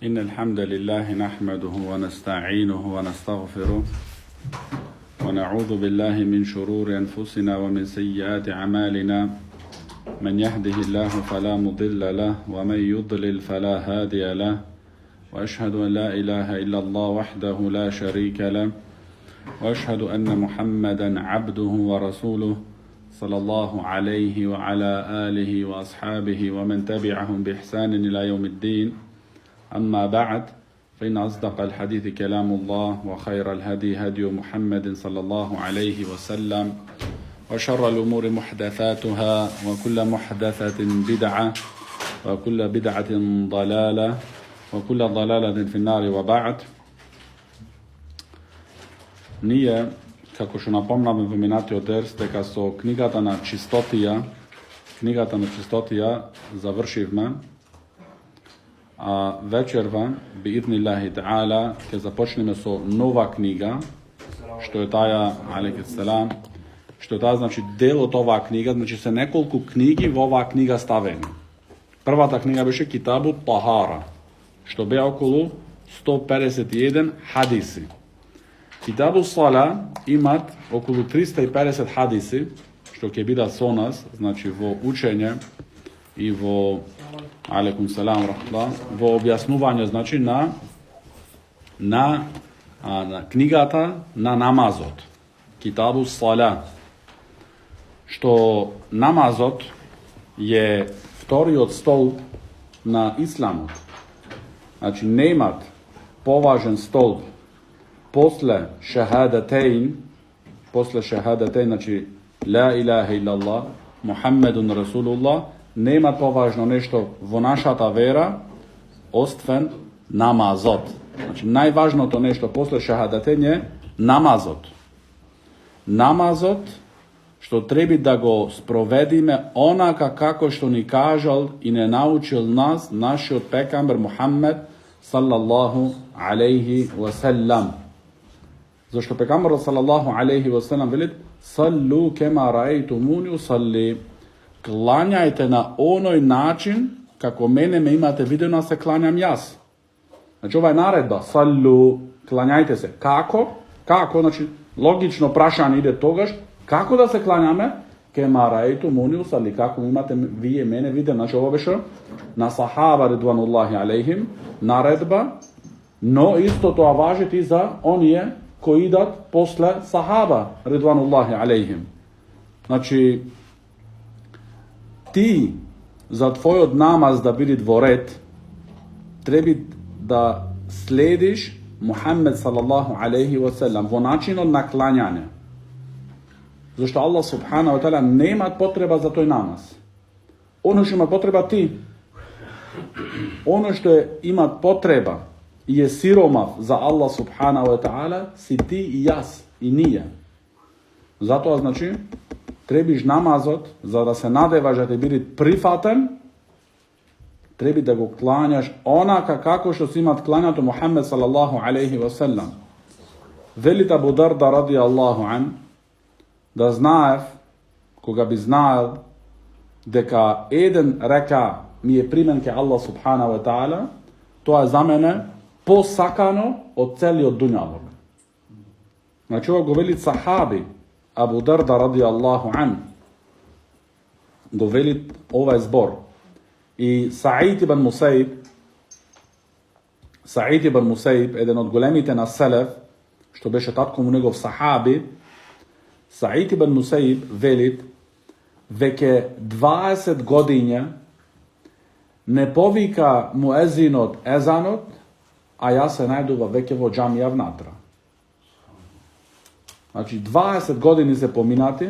إن الحمد لله نحمده ونستعينه ونستغفره ونعوذ بالله من شرور أنفسنا ومن سيئات أعمالنا من يهده الله فلا مضل له ومن يضلل فلا هادي له وأشهد أن لا إله إلا الله وحده لا شريك له وأشهد أن محمدا عبده ورسوله صلى الله عليه وعلى آله وأصحابه ومن تبعهم بإحسان إلى يوم الدين. أما بعد، فإن أصدق الحديث كلام الله وخير الهدي هدي محمد صلى الله عليه وسلم وشر الأمور محدثاتها وكل محدثة بدعة وكل بدعة ضلالة وكل ضلالة في النار. وبعد. Nije, kako ću napomnam pominati od teka so knjigata na čistotija završivme, a večerva bi idnillahi ta'ala ke započneme so nova knjiga, što je taja, alaikissalam, što je ta znači del od ova knjiga, znači se nekoliko knjigi v ova knjiga staveni. Prva ta knjiga biše Kitabu Tahara, što bi okolo 151 hadisi. Kitabu Sala imat okolo 350 hadisi, što ke bida so nas, znači vo učenje i vo alaikum salam rahmatullah, vo objasnuvanje znači na knjigata na namazot. Kitabu Sala, što namazot je vtori od stolp na islamu. Znači nemat považen stolp posle šahadatein, znači la ilaha illallah, Muhammedun Rasulullah, nema považno nešto vo našata vera, ostven namazot. Znači najvažno to nešto posle šahadatein je namazot. Namazot, što trebi da go sprovedime onaka kako što ni kažal i ne naučil nas, naši od pekamber Muhammed sallallahu alaihi wasallam. Zašto pekamber sallallahu alaihi wasallam velit sallu kema ra'aytumuni usalli, klanjajte na onoj način kako mene me imate vidjeno se klanjam jas. Znači ova je naredba, sallu, klanjajte se. Kako? Znači logično prašanje ide toga, kako da se klanjame? Kema ra'aytumuni usalli, kako imate vi mene vidjeno. Znači ovo biše na sahaba ridvanullahi alaihim naredba, no isto to važiti za onije koji idat posle sahaba ridvanullahi alaihim. Znači ti za tvoj od namaz da bili dvoret trebi da slediš Muhammed sallallahu alaihi wasallam vo načinu naklanjanja. Zašto Allah subhanahu wa ta'ala nema potreba za toj namaz. Ono što ima potreba ti, ono što je ima potreba je siromav za Allah subhanahu wa ta'ala, si ti i jas i nije. Zato znači trebiš namazot, za da se nadevaš da te bili prifaten, trebi da go klanjaš onaka kako što si imat klanjati Muhammed sallallahu alaihi wa sallam. Velit Abu Darda radijallahu an, da znajev, koga bi znal, deka eden reka mi je primenke Allah subhanahu wa ta'ala, to je za mene posakano od celi od dunjavog. Znači ovo go velit sahabi Abu Darda radijallahu an, go velit ovaj zbor. I Sa'id ibn Musaib, jedan od golemite na selef, što beše tatkom u njegov sahabi, Sa'id ibn Musaib velit, veke 20 godinja ne povika muezinot ezanot, a ja se najduva vekevo džamija vnatra. Znači 20 godini se pominati,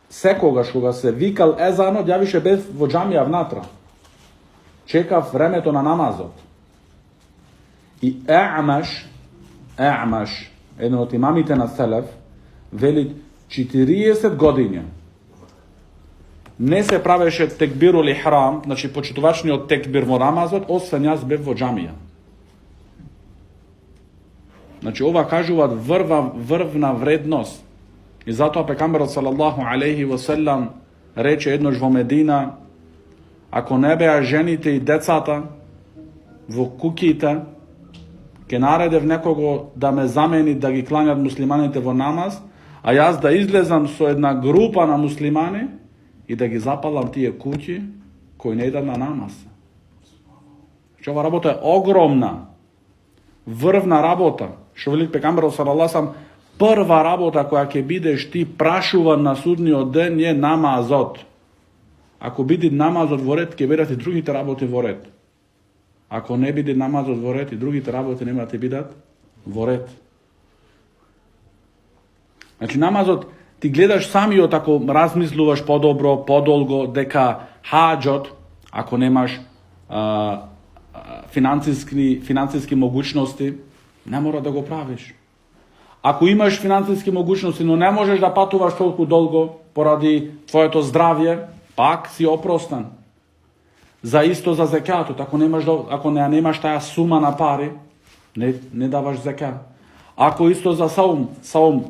sekoga što se vikal ezanot, ja više bez vo džamija vnatra. Čekav vremeto na namazot. I A'maš, jedan od imamite na selef, velit 40 godinja ne se praveše tekbiru li hram, znači početovačni od tekbir vo namazot, osven jaz bev vo džamija. Znači ova kažuva vrvna vrednost. I zato pekamber sallallahu alaihi wa sallam reče jednož vo Medina, ako ne beja ženite i decata, во куќите, ке наредев некого да ме замени да ги кланјат муслиманите во намаз, а јас да излезам со една група на муслимани и да ги запалам тие куќи кои не идат на намаз. Че ова работа е огромна, врвна работа. Што вели пегамберот салаллаху алейхи, прва работа која ќе бидеш ти прашуван на судниот ден е намазот. Ако биде намазот во ред, ќе бидат и другите работи во ред. Ако не биде намазот во ред, и другите работи нема да бидат во ред. Значи намазот ти гледаш самиот, ако размислуваш подобро, подолго, дека хаџот, ако немаш финансиски могуćности, не мора да го правиш. Ако имаш финансиски могуćности, но не можеш да патуваш толку долго поради твоето здравје, пак си опростан. За исто за зекатот, ако немаш таа сума на пари, не даваш зекат. Ако исто за саум,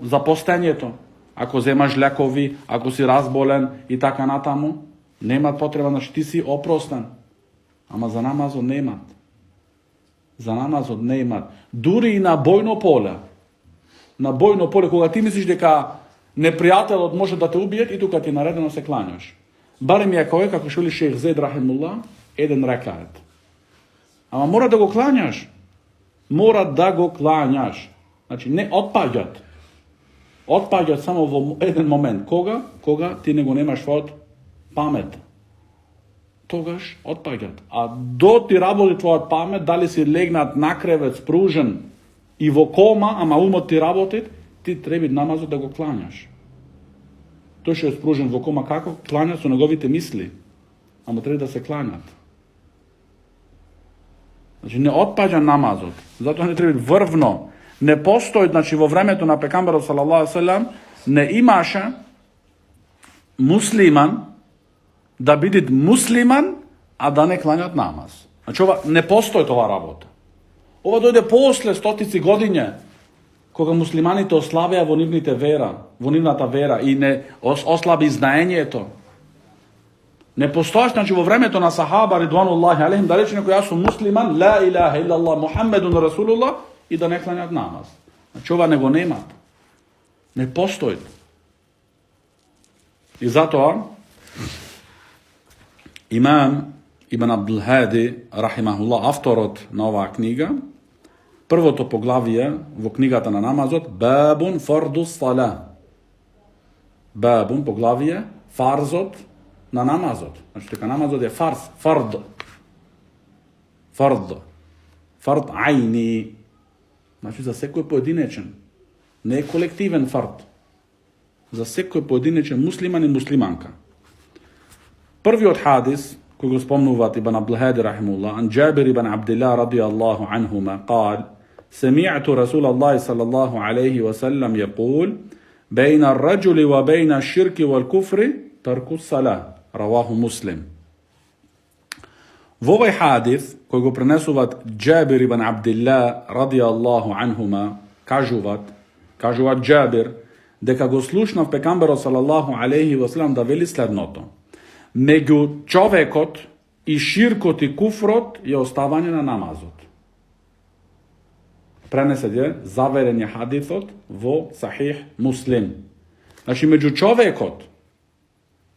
за постењето, ако земаш лекови, ако си разболен и така натаму, немат потреба, значи ти си опростан. Ама за намазот немат. За намазот немат. Дури и на бојно поле. На бојно поле, кога ти мислиш дека непријателот може да те убие, и тука ти наредено се клањаш. Барем ја кој, како што вели шех Зейд рахимуллах, еден рекает. Ама мора да го клањаш. Мора да го клањаш. Значи не отпаѓат. Отпаѓат само во еден момент. Кога? Кога ти не го немаш својот памет. Тогаш отпаѓат. А до ти работи твојот памет, дали си легнат на кревет, спружен и во кома, ама умот ти работи, ти треба намазот да го клањаш. Тој што е спружен во кома како? Клања со неговите мисли. Ама треба да се клањат. Значи не отпаѓа намазот. Затоа не треба врвно. Не постои, значи во времето на пегамберот салаллаху алейхи ва салам, не имаше муслиман да биде муслиман, а да не клањат намаз. Значи ова не постои тоа работа. Ова дојде после стотици годиња, кога муслиманите ослабеа во нивната вера и не ослаби знаењето. Не постоиш, значи во времето на сахаба ридвануллахи алейхим, да рече некој јас сум муслиман, ла илаха иллаллах Мухаммедун расулуллах, и да не клањат намаз. Значи ова не го немат. Не постои. И затоа имам Ибн Абдул Хади рахимахуллах, авторот на оваа книга, првото поглавие во книгата на намазот, бабун фарду сала. Бабун поглавие фарзот на намазот. Значи дека намазот е фарз, фард ајни. Значи за секој поединечен. Не е колективен фард. За секој поединечен муслиман и муслиманка. Првиот хадис кој го спомнуваат Ибн Абдул Хади рахимуллах, ан Джабир ибн Абдилlah радијаллаху анхума, قال: سمعت رسول الله صلى الله عليه وسلم يقول: بين الرجل وبين الشرك والكفر ترك الصلاة. رواه مسلم. Во овој хадис кој го пренесуваат Джабир ибн Абдилlah радијаллаху анхума, кажуваат Джабир дека го слушнав пегамберот салаллаху алейхи ва салам да вели следното: меѓу човекот и ширкот и куфрот е оставање на намазот. Пренесе заверен е хадисот во Сахих Муслим. Значи меѓу човекот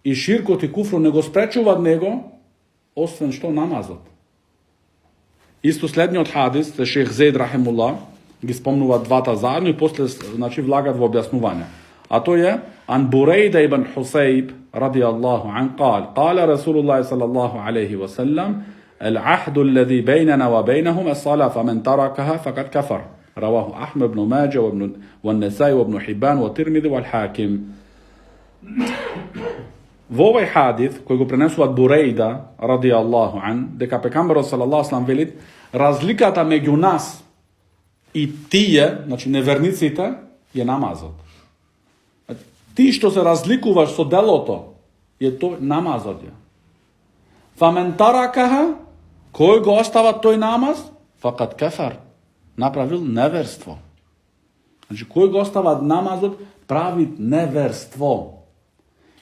и ширкот и куфрот не го спречуваат него, освен што намазот. Исто следниот хадис, се шех Зейд рахимуллах, ги спомнуваат двата заедно и после значи влагат во објаснување. А тој е ан Бурейда ибн Хусейб радијаллаху ан قال رسول الله صلى الله عليه وسلم: العهد الذي بيننا وبينهم الصلاة فمن تركها فقد كفر. رواه أحمد بن ماجه والنسائي وابن حبان والترمذي والحاكم. Во овој хадис кој го пренесуваат Бурейда радијаллаху ан, дека пегамберот салаллаху алейхи ва салам вели разликата меѓу нас и тие, значи неверниците, е намазот. Ти што се разликуваш со делото, е тој намазот ја. Фамен таракаха, кој го остава тој намаз, факат кафар, направил неверство. Значи кој го остава намазот, прави неверство.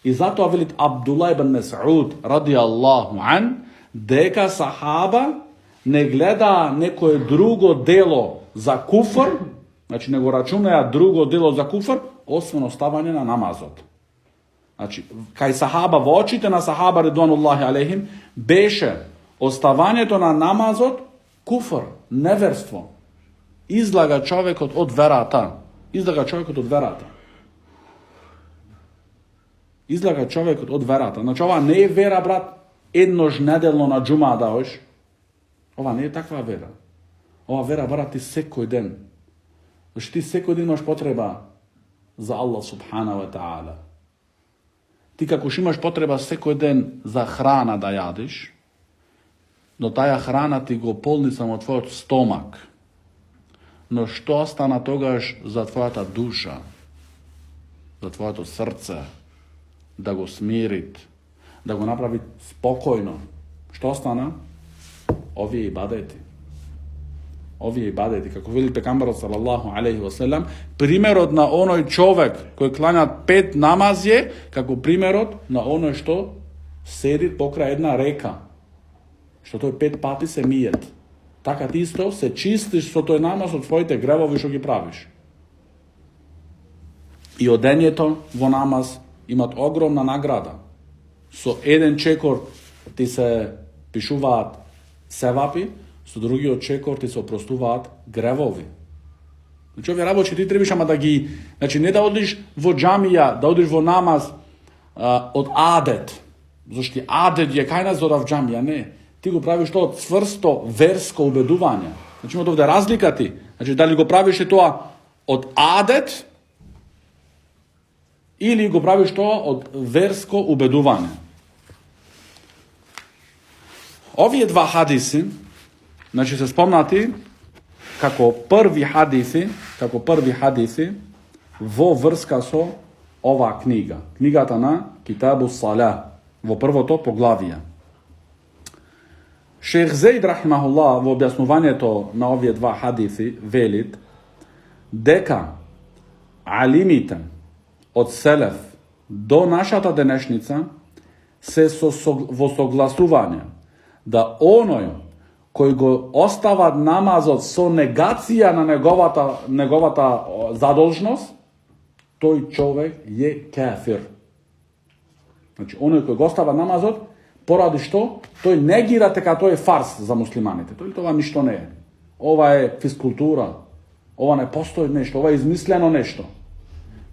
И затоа велит Абдулlah ибн Мас'уд радијаллаху ан, дека сахаба не гледа некое друго дело за куфр, значи не го рачунаја друго дело за куфр, освен оставање на намазот. Значи, кај сахаба, во очите на сахаба редвануллахи алейхим, беше оставањето на намазот куфр, неверство. Излага човекот од верата. Излага човекот од верата. Излага човекот од верата. Значи, ова не е вера, брат, еднош неделно на џума да оиш. Ова не е таква вера. Ова вера, брат, ти секој ден. Значи, ти секој ден имаш потреба за Аллах субхана ва та'ала. Ти како имаш потреба секој ден за храна да јадиш, но таја храна ти го полни само твојот стомак. Но што остана тогаш за твојата душа, за твоето срце, да го смирит, да го направи спокојно? Што остана? Овие ибадети. Овие ибадети, како вели пекамбарот салаллаху алейхи ва селем, примерот на оној човек кој клања 5 намази, како примерот на оној што седи покрај една река, што тој 5 пати се миет. Така ти исто се чистиш со тој намаз од твоите гревови што ги правиш. И одењето во намаз имат огромна награда. Со еден чекор ти се пишуваат севапи, со другиот чекор ти се опростуваат гревови. Значи, овие работи ти требаш ама да ги... Значи, не да одиш во џамија, да одиш во намаз од адет. Зашто адет е кај нас одав џамија, не. Ти го правиш тоа од цврсто верско убедување. Значи, има овде разлика ти. Значи, дали го правиш тоа од адет или го правиш тоа од верско убедување. Овие два хадиси, значи се спомнати како први хадиси во врска со оваа книга. Книгата на Китабу Салah, во првото поглавие. Шейх Зейд рахимахуллах во објаснувањето на овие два хадиси велит дека алимите од селеф до нашата денешница се во согласување да оној кој го остава намазот со негација на неговата задолжност, тој човек е кафир. Значи, оној кој го остава намазот, поради што тој негира дека тој е фарс за муслиманите. Тој тоа ништо не е. Ова е физкултура. Ова не постои нешто, ова е измислено нешто.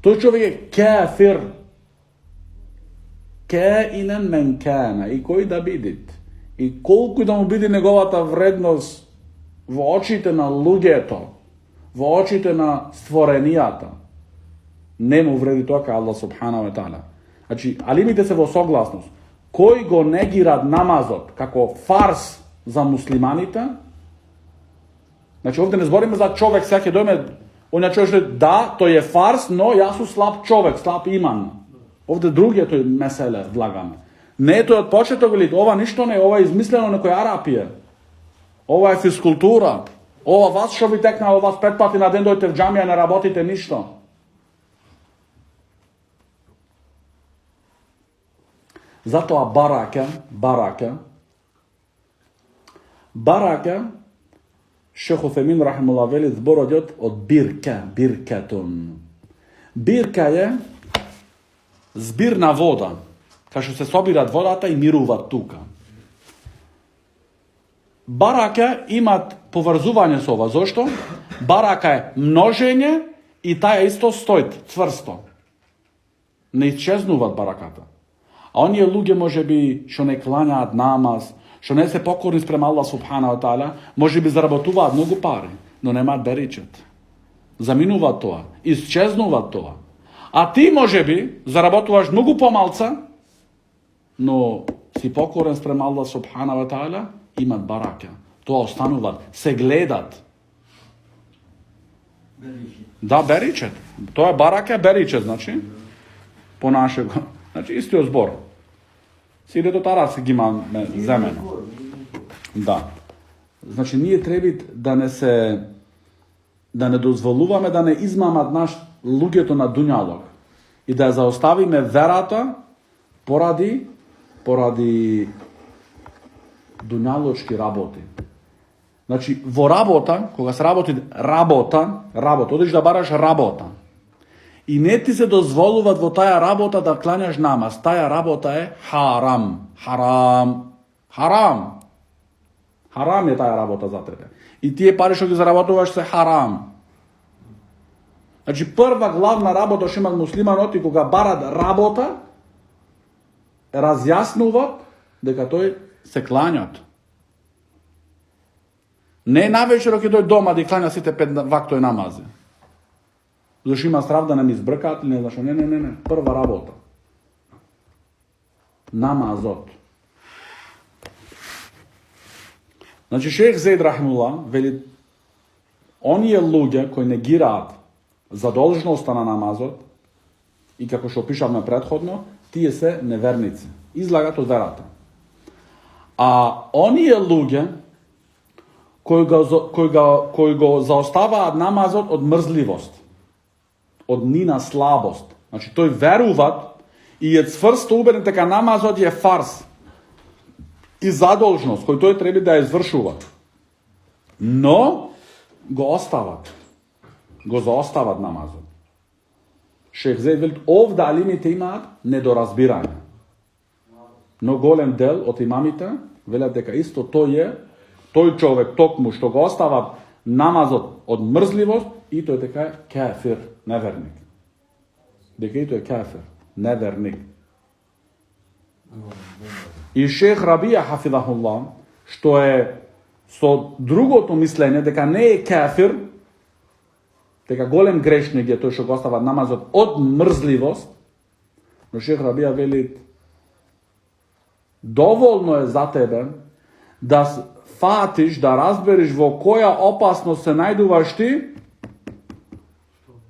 Тој човек е кафир. Каинен мен кана, и кој да бидит. И колку да му биде неговата вредност во очите на луѓето, во очите на створенијата, не му вреди тоа кај Аллах субхана ва та'ала. Значи, алимите се во согласност. Кој го негира намазот како фарс за муслиманите, значи овде не збориме за човек, сега ќе дојме, оня човек да, тој е фарс, но јас сум слаб човек, слаб иман. Овде другиот тој меселе влагаме. Не е тој од почеток или ова ништо не, ова е измислено некој арапија. Ова е физкултура. Ова вас што ви текнало, вас 5 пати на ден дојте в џамија, не работите ништо. Затоа барака, Шейх Уфемин рахимуллах вели зборот од биркетун. Бирка е збир на вода, кај што се собират водата и мируваат тука. Барака имат поврзување со ова. Зошто? Барака е множење и таја исто стои цврсто. Не исчезнуваат бараката. А оние луѓе можеби што не клањаат намаз, што не се покорни спрема Аллах субхана ва та'ала, можеби заработуваат многу пари, но немаат беричет. Заминуваат тоа, исчезнуваат тоа. А ти можеби заработуваш многу помалца, но си покорен спрема Аллах субхана ва та'ала, имат барака. Тоа остануваат, се гледат. Беричет. Да, беричет. Тоа е барака, беричет, значи. По нашего. Значи, истиот збор. Сите до Тарас ги имаме земено. Да. Значи, ние треба да не дозволуваме да не измамат наш луѓето на дуњалог и да заоставиме верата поради дуњалочки работи. Значи, во работа, кога се работи работа, одиш да бараш работа. И не ти се дозволуват во таа работа да кланяш намаз. Таа работа е харам. Харам е таа работа за тебе. И тие пари што ги заработуваш се харам. Значи, прва главна работа што имат муслиманот и кога барат работа, разјаснуват дека тој се клањат. Не навечер ќе дојде дома да клања сите 5 вактови намази. Зашто има страв да не ми избркаат или не знаш. Не. Прва работа. Намазот. Значи Шех Зейд Рахимулла вели оние луѓе кои негираат задолжноста на намазот и како што пишавме претходно, тие се неверници. Излагат од верата. А оние луѓе кои го заоставаат намазот од мрзливост, од нина слабост. Значи тој веруваат и е цврсто убеден дека намазот е фарс и задолжност кој тој треба да ја извршува. Но го остават. Го заостават намазот. Шех Зейд вели овде алимите имаат недоразбирање. Но голем дел од имамите велат дека исто тој човек токму што го остава намазот од мрзливост и тој дека е кафир, неверник. Дека и тој е кафир, неверник. И Шех Рабија хафидахуллах, што е со другото мислење дека не е кафир, дека голем грешник е тој што го остава намазот од мрзливост, но Шех Рабија вели доволно е за тебе да фатиш, да разбериш во која опасност се најдуваш ти,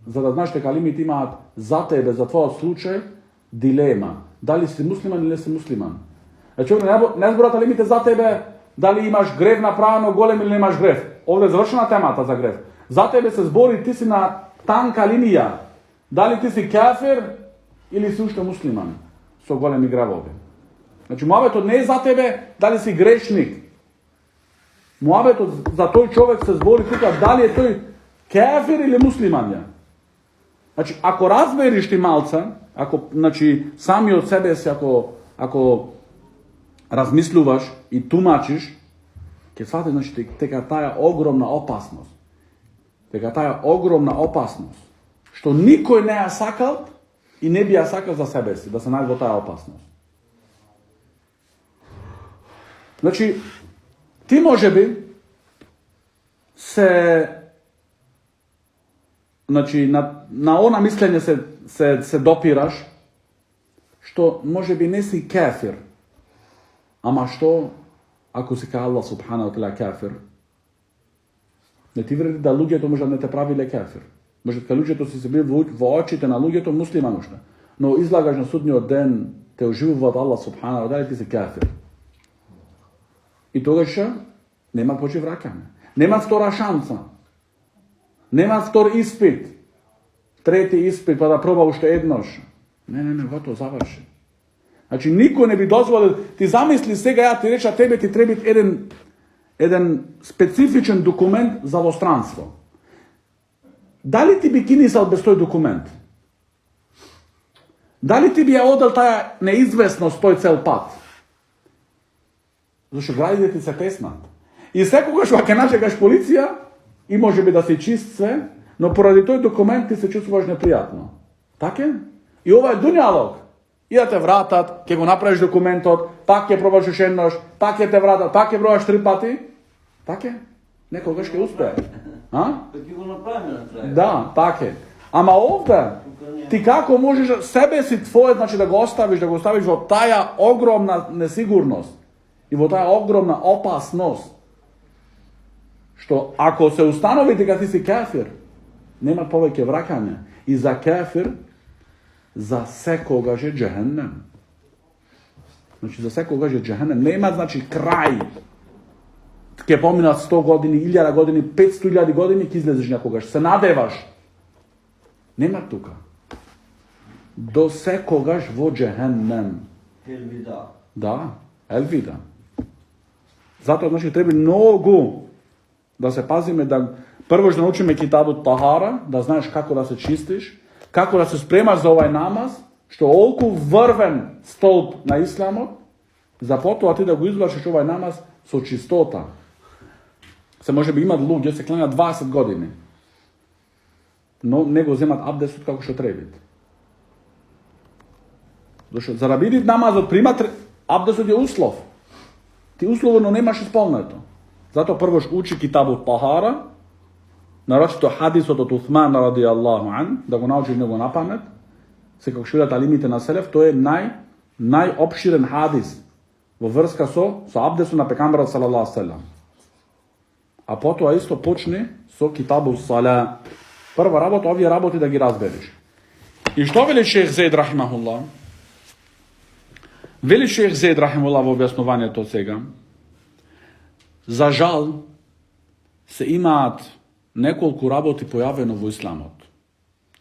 за да знаеш дека алимите имаат за тебе, за твојот случај, дилема. Дали си муслиман или не си муслиман. Значи, не зборат алимите за тебе, дали имаш грев направено голем или не имаш грев. Овде е завршена темата за грев. За тебе се збори, ти си на танка линија. Дали ти си кафир или си уште муслиман со големи гревови. Значи, муабетот не е за тебе дали си грешник. Муабетот за тој човек се збори тука дали е тој кафир или муслиман ја. Значи, ако разбериш ти малца, ако, значи, сами од себе си, ако размислуваш и тумачиш, ќе сватиш, значи, дека таа огромна опасност. Дека таа огромна опасност, што никој не ја сакал и не би ја сакал за себе си, да се најде во таа опасност. Значи, ти може би се, значи, на она мислење се допираш, што може би не си кафир, ама што, ако си ка Аллах субханаху ва таала кафир, не ти вреди да луѓето може да не те правиле кафир. Може дека луѓето си се били во очите на луѓето муслиман уште, но излагаш на судниот ден, те оживуваат Аллах субханаху ва таала, ти си кафир. И тогаш нема почи враќање. Нема втора шанса. Нема втор испит. Трети испит, па да проба уште еднош. Не, готово, заврши. Значи, никој не би дозволил, ти замисли сега, ја ти реча, тебе ти треба еден специфичен документ за во странство. Дали ти би кинисал без тој документ? Дали ти би ја одел таа неизвестност тој цел пат? Зашто градите ти се теснат. И секогаш кога ќе начекаш полиција, и може би да си чист све, но поради тој документ ти се чувствуваш непријатно. Така? И ова е дуњалог. И да те вратат, ќе го направиш документот, пак ќе пробаш уште еднаш, пак ќе те вратат, пак ќе пробаш 3 пати. Така? Некогаш ќе успее. Ќе го направиме. Да, така. Ама овде, ти како можеш себе си твое, значи да го оставиш во таа огромна несигурност и во таа огромна опасност, што ако се установи дека ти си кафир, нема повеќе враќање. И за кафир, за секогаш е џехенем. Значи, за секогаш е џехенем. Нема, значи, крај. Ке поминат 100 години, 1000 години, 500.000 години, ќе излезеш някогаш. Се надеваш. Нема тука. До секогаш во џехенем. Елвида. Да, елвида. Затоа, значи, треба многу Da se pazime da prvo što naučime kitabu tahara, da znaš kako da se čistiš, kako da se spremaš za ovaj namaz, što oliko vrven stolp na islamu, za potom, a ti da go izvlačiš ovaj namaz, su čistota. Se može bi imati luk, gdje se klanja 20 godine. No, nego uzimati abdesut kako što treba biti. Za da vidjeti namaz od primat, abdesut je uslov. Ti uslovno nemaš ispolneto. Zato prvo uči kitabu tahara, naročito hadis od Uthmana radijallahu an, da go naučiš nego na pamet, se kako što vidjeti limite na selef, to je najopširen hadis vo vrska so abdesu na pekambara sallallahu sallam. A potom isto počne so kitabu sala. Prva rabota, ovdje raboti da gi razberiš. I što veli šejh Zaid rahimahullah? Veli šejh Zaid rahimahullah v objasnovanje to svega. Za žal se imat nekoliko raboti pojavljeno v islamu.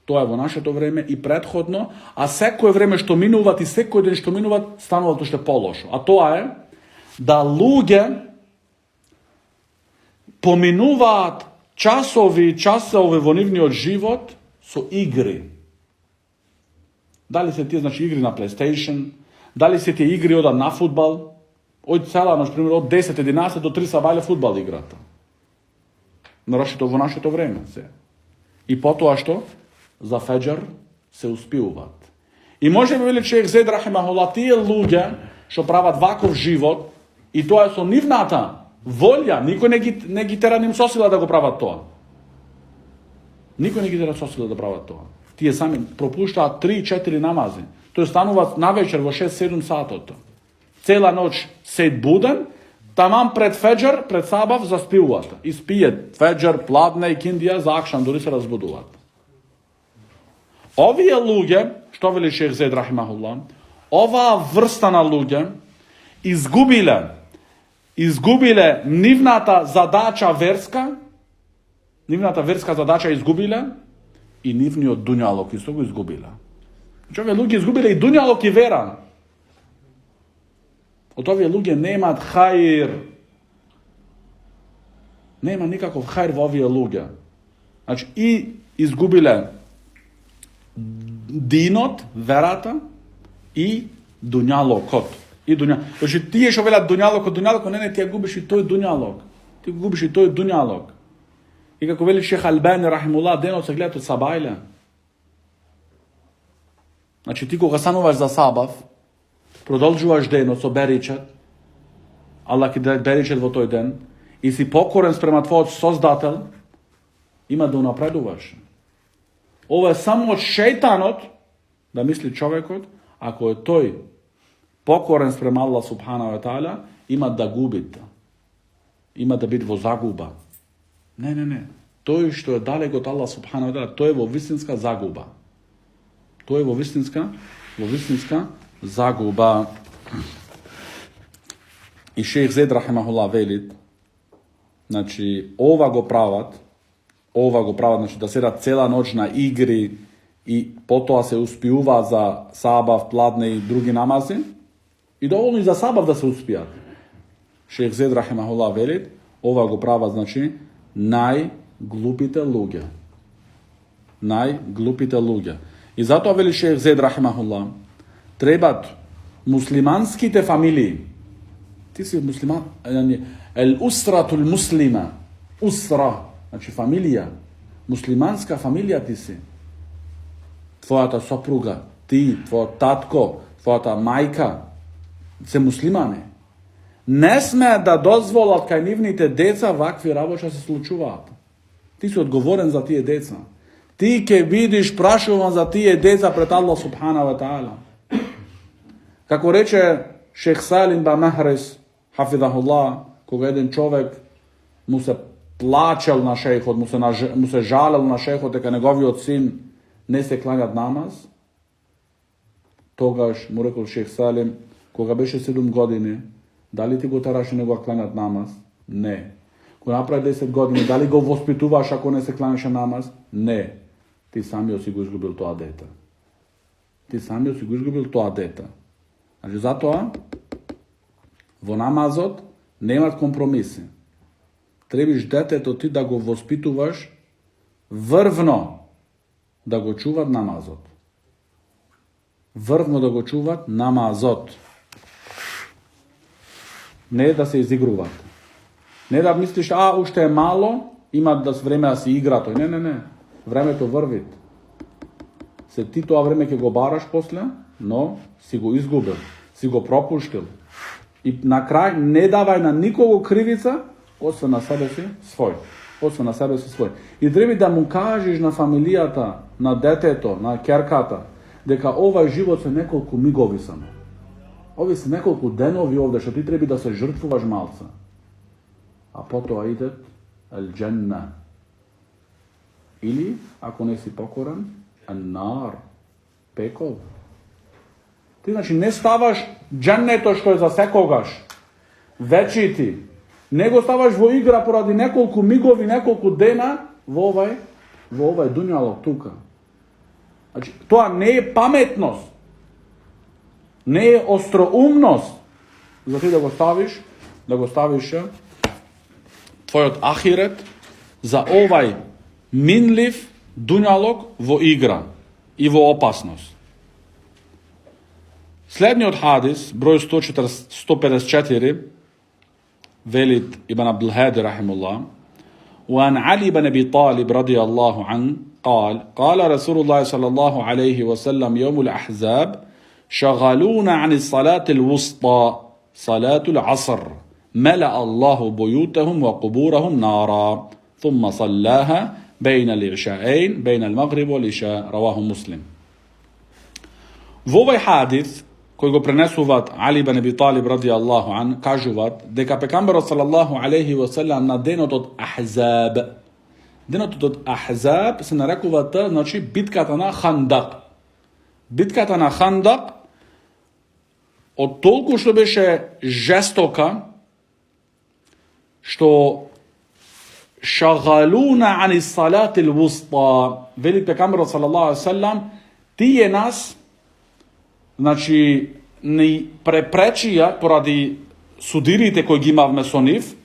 To je v naše to vreme i prethodno, a seko je vreme što minuvat i seko je što minuvat stanova to što je pološo. A to je da luge pominuvat časove vonivni od život su igri. Da li se ti znači igri na PlayStation, da li se ti igri oda na futbal, od cela, naš primjer, od 10-11 do 3 sabajle futbal igrata. Naročito v naše to vreme se. I potom što? Za feđer se uspijuvat. I može bi vidjeti šejh Zaid rahimahullah, tije luge što pravat vakov život i to je so nivnata volja, niko ne gitera nim sosila da go pravat to. Niko ne gitera sosila da pravat to. Ti je sami propušta 3-4 namaze. To je stanuvat na večer vo 6-7 sata to. Cela noć sed budan, tamam pred feđer, pred sabav zaspijuvat. Ispije feđer, pladne i kindija za akšam, dori se razbuduvat. Ovi je luge, što veli šejh Zaid rahimahullah, ova vrsta na luge izgubile nivnata zadača verska zadača izgubile i nivni od dunjalog iz toga izgubila. Znači ove luge izgubile i dunjalog i vera. Od ove luge nema hajr. Nema nikakov hajr v ove luge. Znači i izgubile dinot, verata i dunjalokot. Znači ti ješ ovela dunjalog, ne, ti ja gubiš i to je dunjalog. Ti gubiš i to je dunjalog. I kako veli šejh Albani rahimullah, denot se gleda od sabajle. Znači ti koga sanuvaš za sabav, prodolžuvaš denot, so beričet, Allah ki beričet vo toj den, i si pokoren sprema tvoj sozdatelj, ima da unapreduvaš. Ovo je samo od šejtanot, da misli čovjekot, ako je toj pokoren sprema Allah subhanahu wa ta'ala, ima da gubita. Ima da biti vo zaguba. Ne. To je što je daleko od Allah subhanahu wa ta'ala, to je vo vistinska zaguba. To je vo vistinska zaguba. I šejh Zaid rahimahullah velit, znači ova go pravat, znači da seda cela noć na igri i potom se uspijuva za sabav, pladne i drugi namazi. I dovoljno i za sabav da se uspija. Šejh Zaid rahimahullah velit, ova go prava znači najglupite luge. I zato veli šejh Zaid rahimahullah, trebat muslimanski te familiji. Ti si musliman, el usratul muslima, usra, znači familija, muslimanska familija ti si. Tvoja ta sopruga, ti, tvoj tatko, tvoja ta majka, se muslimane. Ne sme da dozvolat kaj nivnite deca vakvi ravoča se slučuvat. Ti si odgovoren za tije deca. Ti ke vidiš prašuvan za tije deca pred Allah subhanahu wa ta'ala. Kako reče šejh Salim ba Mahres, hafidahullah, koga jedan čovjek mu se plaćal na šejhot, mu se žalel na šejhot, teka njegovi od sin ne se klanjat namaz, togaž mu rekao šejh Salim, koga beše 7 godine, da li ti go taraš nego klanjat namaz? Ne. Ko napravi 10 godina, da li go vospituvaš ako ne se klanjaš namaz? Ne. Ti sami si go izgubil to adeta. Znači zato vo namazot nemat kompromise. требиш детето ти да го воспитуваш врвно да го чуват намазот. Врвно да го чуват намазот. Не да се изигруват. Не да мислиш, уште е мало, има да време да си игра тој. Не. Времето врви. Се ти тоа време ќе го бараш после, но си го изгубил, си го пропуштил. И на крај не давај на никого кривица, освен на себе си свој. Освен на себе си свој. И треба да му кажеш на фамилијата, на детето, на ќерката, дека овај живот се неколку мигови само. Ови се неколку денови овде, што ти треба да се жртвуваш малца. А потоа иде ал-џенна. Или, ако не си покорен, ан-нар, пекол. Ти, значи, не ставаш џеннето што е за секогаш, вечити. Не го ставаш во игра поради неколку мигови, неколку дена во овај дуњалог тука. Значи, тоа не е паметност, не е остроумност, за ти да го ставиш твојот ахирет за овај минлив дуњалог во игра и во опасност. Следниот хадис, број 154, велит Ибн Абдул Хади рахимуллах, وعن علي بن أبي طالب رضي الله عنه قال رسول الله صلى الله عليه وسلم يوم الأحزاب شغلونا عن الصلاة الوسطى صلاة العصر ملأ الله بيوتهم وقبورهم نارا ثم صلاها بين العشاءين بين المغرب والعشاء رواه مسلم. Во овој хадис кој го пренесуваат Али бен Аби Талиб радијаллаху ан, кажуваат дека пекамберот салаллаху алейхи ва селам на денот од Ахзаб. Денот од Ахзаб се нарекува значи битката на Хандак. Битката на Хандак од толку што беше жестока, што шагалуна ани салати л-вуста, вели пекамберот салаллаху алейхи ва селам, тие нас значи ни препречија поради судирите кои ги имавме со нив,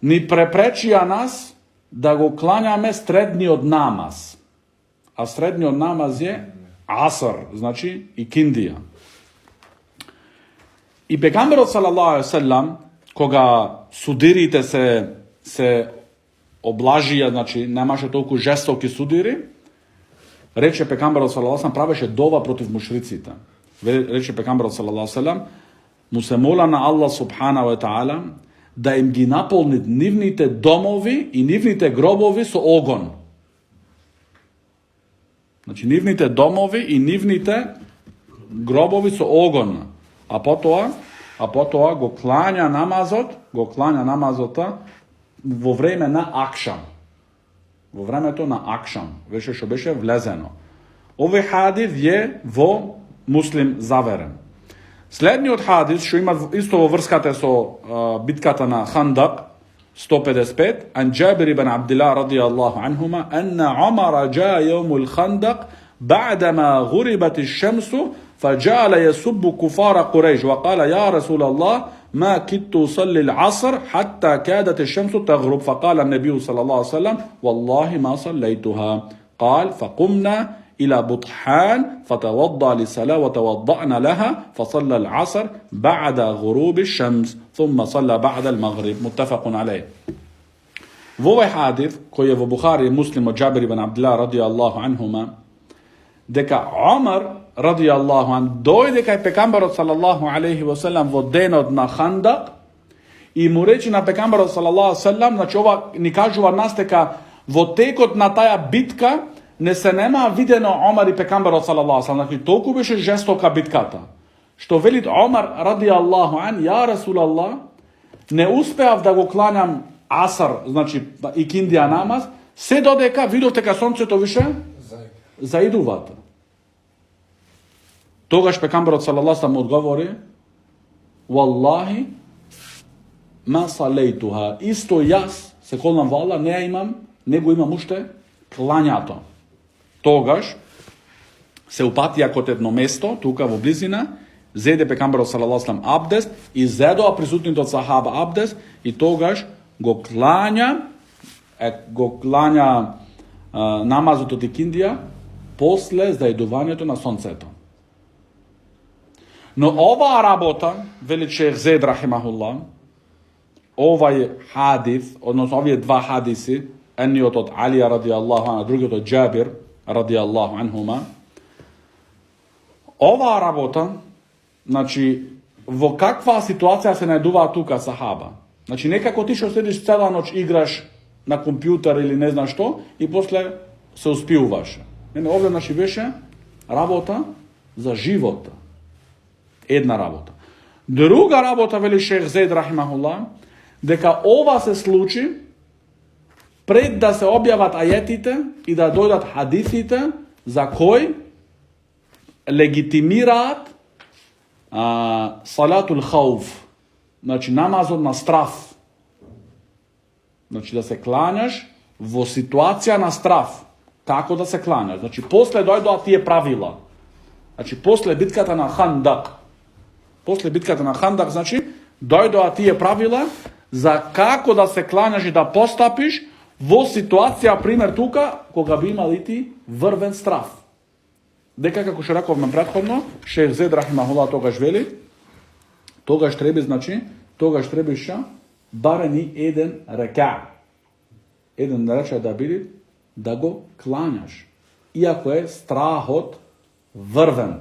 ни препречија нас да го кланяме средниот намаз. А средниот намаз е аср, значи и киндија. И пегамберот салаллаху алейхи ва селам, кога судирите се облажија, значи немаше толку жестоки судири, рече пегамберот салаллаху алейхи ва селам, правеше дова против мушриците. Рече пекамберот салаллаху алейхи ва селам, му се мола на Аллах субхана ва таала да им ги наполни нивните домови и нивните гробови со огон. Значи нивните домови и нивните гробови со огон. А потоа го клања намазот во време на акшам. Во времето на акшам, веше што беше влезено. Овој хадис е во Муслим заверен. Следниот хадис, што има исто во врската со битката на Хандак, 155, عن جابر بن عبد الله رضي الله عنهما أن عمر جاء يوم الخندق بعدما غربت الشمس فجعل يسب كفار قريش وقال يا رسول الله ما كدت أصلي العصر حتى كادت الشمس تغرب فقال النبي صلى الله عليه وسلم والله ما صليتها قال فقمنا إلى بطحان فتوضأ للصلاة وتوضأنا لها فصلى العصر بعد غروب الشمس ثم صلى بعد المغرب متفق عليه. Во овој хадис кој е во Бухари и Муслим од Џабир ибн Абдулlah радијаллаху анхума, дека Омар радијаллаху ан дојде кај пекамберот салаллаху алейхи ва селам во денот на Хандак и му рече на пекамберот салаллаху алейхи ва селам, значи ова ни кажува нас дека во текот на таја битка не се нема видено Омар и пекамберот салаллаху алейхи ва селам, значи толку беше жестока битката, што велит Омар радијаллаху ан, ја Расулаллах, не успеав да го кланјам асар, значи и киндија намаз, се додека видов дека сонцето више заидувата. Тогаш пекамберот салаллаху алейхи ва селам одговори: "Валлахи ма салейтуха", исто јас се колнам во Аллах, не го имам уште клањато. Тогаш се упатија код едно место, тука во близина, зеде пекамберот салаллаху алейхи ва селам абдест и зедоа присутните од сахаба абдест и тогаш го клања намазот од икиндија после зајдувањето на сонцето. Но оваа работа, вели Шех Зейд рахимахуллах, овај хадис, односно овие два хадиси, едниот од Алија радијаллаху анху, другиот од Џабир радијаллаху анхума, оваа работа, значи, во каква ситуација се најдуваа тука сахаба? Значи, некако ти што седиш цела ноќ играш на компјутер или не знам што, и после се успиуваш. Овде, значи, беше работа за живота. Една работа. Друга работа, вели Шех Зейд рахимахуллах, дека ова се случи пред да се објават ајетите и да дојдат хадисите за кој легитимираат салатул хауф, значи намазот на страф. Значи да се кланяш во ситуација на страф. Како да се кланяш? Значи после дојдоа тие правила. Значи после битката на Хандак. После битката на Хандак, значи дојдоа тие правила за како да се кланяш и да постапиш во ситуација, пример тука, кога би имал и ти врвен страф. Дека, како што рековме претходно, Шех Зейд рахимахуллах тогаш вели, тогаш требаше барем и еден река. Еден рече да биде да го кланяш. Иако е страхот врвен.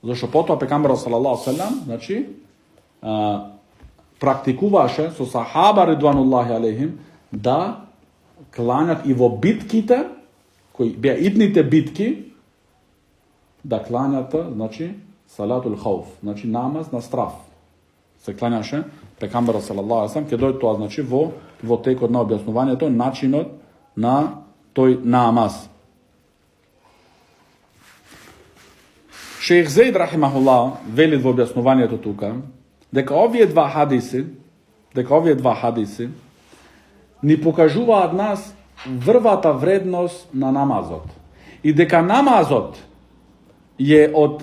Зашто потоа пекамберот салаллаху селам, значи, практикуваше со сахаба ридвануллахи алейхим да кланят и во битките, кои беа идните битки, да кланят, значи, салатул хауф, значи намаз на страф. Се кланяше пекамберот салаллаху алейхи селам, ќе дојде тоа, значи, во текот на објаснувањето, начинот на тој намаз. Шех Зейд рахимахуллах вели во објаснувањето тука дека овие два хадиси ни покажуваат нас врвата вредност на намазот и дека намазот е од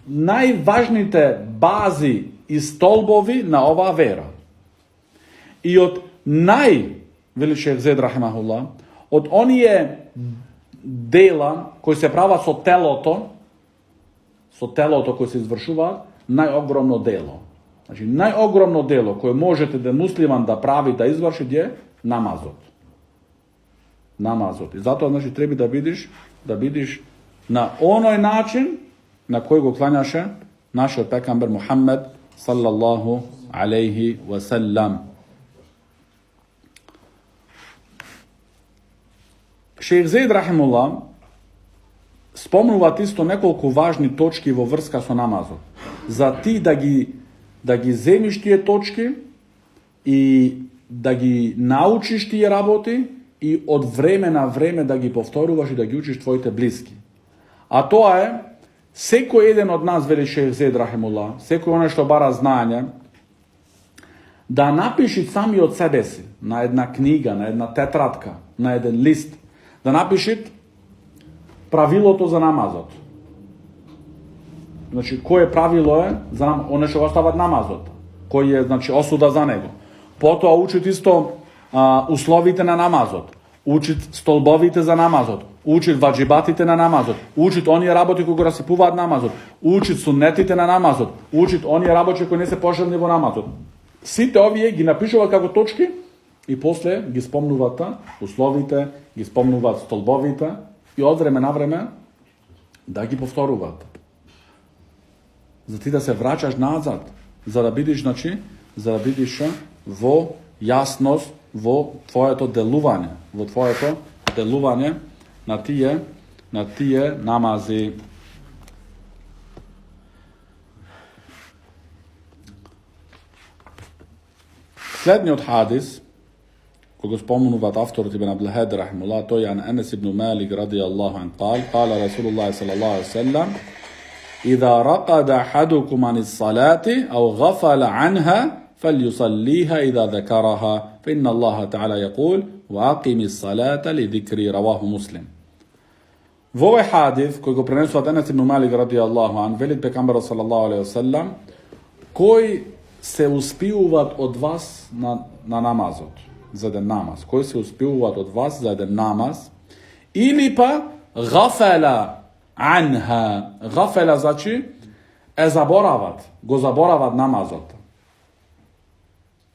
најважните бази и столбови на оваа вера. И од вели Шех Зейд рахимахуллах, од оние дела кои се прават со телото кој се извршуваат, најогромно дело. Значи, најогромно дело кое можете да муслиман да прави, да изврши, е намазот. Намазот. И затоа, значи, треба да бидиш на оној начин на кој го кланяше нашиот пекамбер Мухаммед саллаллаху алейхи ва саллам. Шех Зейд рахимуллах спомнуваат исто неколку важни точки во врска со намазот. За ти да ги земиш тие точки и да ги научиш тие работи и од време на време да ги повторуваш и да ги учиш твоите блиски. А тоа е, секој еден од нас, вели Шех Зейд рахимуллах, секој оној што бара знаење, да напиши сами од себе си, на една книга, на една тетрадка, на еден лист, да напиши правилото за намазот. Значи, кое правило е за оне што го стават намазот? Кој е, значи, осуда за него? Потоа учит исто условите на намазот, учит столбовите за намазот, учит ваџибатите на намазот, учит оние работи кои го расипуваат намазот, учит суннетите на намазот, учит оние работи кои не се пожелни во намазот. Сите овие ги напишуваат како точки и после ги спомнуваат условите, ги спомнуваат столбовите и од време на време да ги повторуваат. За ти да се враќаш назад, за да бидиш, значи, за да бидиш во јасност во твоето делување на тие намази. Следниот хадис, кој го спомнуваат авторот Ибн Абдул Хади рахимуллах, тој е Анас ибн Малик радијаллаху ан قال Расулуллах саллаллаху алейхи ва саллам: إذا رقد أحدكم عن الصلاة أو غفل عنها فليصليها إذا ذكرها فإن الله تعالى يقول وأقم الصلاة لذكري رواه مسلم. Во овој хадис кој го пренесуваат Анас ибн Малик радијаллаху ан, велит пекамберот саллаллаху алейхи ва саллам, кој се успиват од вас на намазот, за еден намаз, кои се успиват од вас за еден намаз, или па гафела анха. Гафела значи го заборават намазот.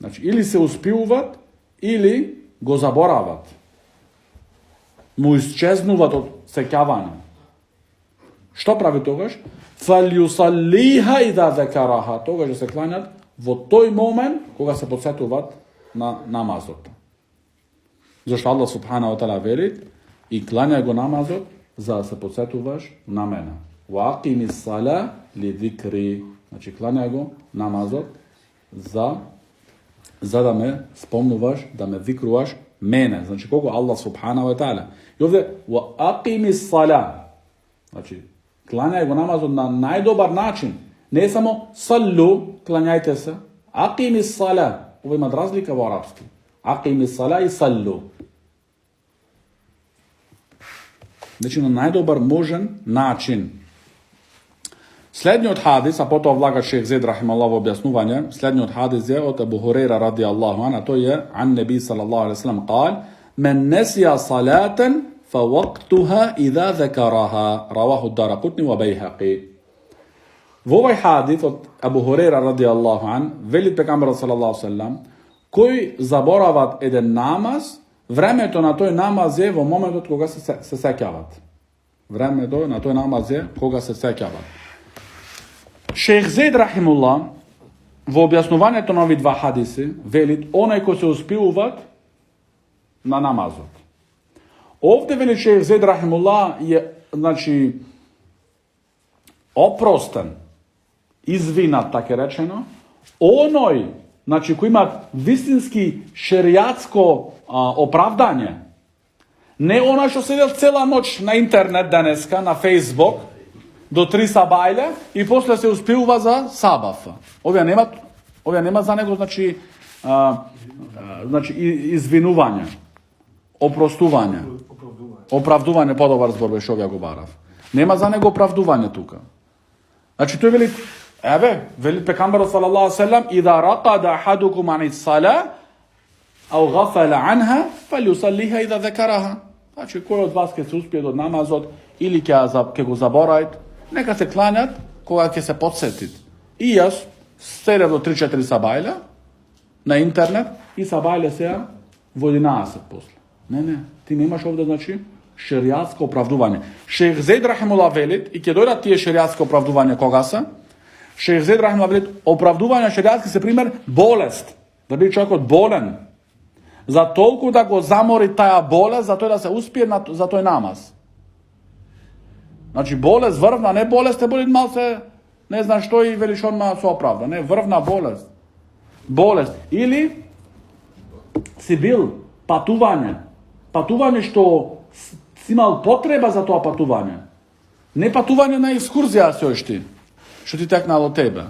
Значи, или се успиват, или го заборават. Му исчезнуват од сеќавање. Што прави тогаш? Фалјусалиха и да декараха. Тогаш се кланјат во тој момент кога се подсетуват на намазот. Зашто Аллах субхана ва таала вели и клањај го намазот за да се подсетуваш на мене. Ва акими сала ли дикри. Значи клањај го намазот за да ме спомнуваш, да ме викруваш мене. Значи колку Аллах субхана ва таала. И овде ва акими сала. Значи клањај го намазот на најдобар начин. Не само саллу, клањајте се. Акими сала. Ова има разлика во арапски. Акими сала и саллу. Значи на најдобар можен начин. Следниот хадис, а потоа влага шех Зед рахималлах во објаснување, следниот хадис е од Абу Хурейра ради Аллаху ан, тој е ан неби салаллаху алейхи ва салам кал: "Мен несија салатен фа вақтуха ида зекараха." Раваху Дарақутни ва Бајхақи. Во овој хадис од Абу Хурейра ради Аллаху ан, вели пегамберот салаллаху алейхи ва салам, кој заборават еден намаз, времето на тој намаз е во моментот кога се сеќават. Времето на тој намаз е кога се сеќават. Шейх Зейд рахимуллах во објаснувањето на овие два хадиси вели онај кој се успивуваат на намазот. Овде вели Шейх Зейд рахимуллах е значи опростен, извинат така речено, оној значи кој има вистински шеријатско оправдање. Не онај што седел цела ноќ на интернет денеска, на Facebook, до 3 сабајле и после се успивува за сабав. Овие нема за него значи извинување, опростување, оправдување, подобар збор беше овие го барав. Нема за него оправдување тука. Значи тој вели, вели пегамберот салаллаху алейхи ва салам: "Ида рaqada ahadukum an as-salah aw ghafala anha falyusalliha idha dhakaraha." Значи кој од вас ќе се успие од намазот или ќе го забораи, нека се кланјат кога ќе се подсетит. И јас седев до 3-4 сабајле на интернет и сабајле сега во 11 после. Не, ти немаш овде значи шеријатско оправдување. Шейх Зейд рахимуллах велит и ќе дојдат тие шеријатско оправдување кога се. Шейх Зейд рахимуллах велит оправдување шеријатски се пример болест. Да биде човекот болен. За толку да го замори таја болест, за тој да се успие за тој намаз. Значи болест врвна, не болест те боли малце, не знам што и велиш онма со оправда. Не, врвна болест. Болест. Или си бил патување. Патување што си имал потреба за тоа патување. Не патување на екскурзија се ошти, што ти текнало тебе.